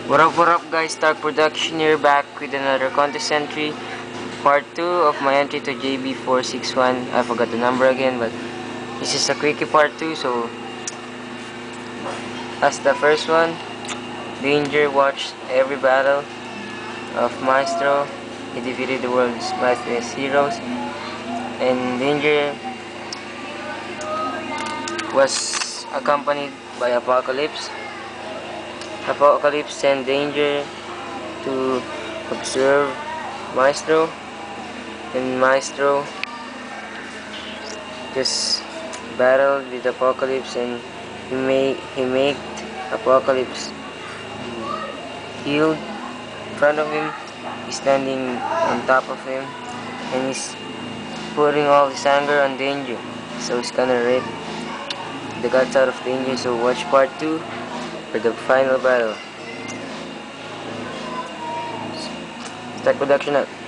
What up guys, Stark Production here, back with another contest entry, part 2 of my entry to JB461. I forgot the number again, but this is a quickie part 2, so as the first one, Danger watched every battle of Maestro. He defeated the world's mightiest heroes, and Danger was accompanied by Apocalypse. Apocalypse sent Danger to observe Maestro, and Maestro just battled with Apocalypse, and he made Apocalypse healed in front of him. He's standing on top of him, and he's putting all his anger on Danger, so he's gonna rip the guts out of Danger. So watch part 2 for the final battle. Start production up.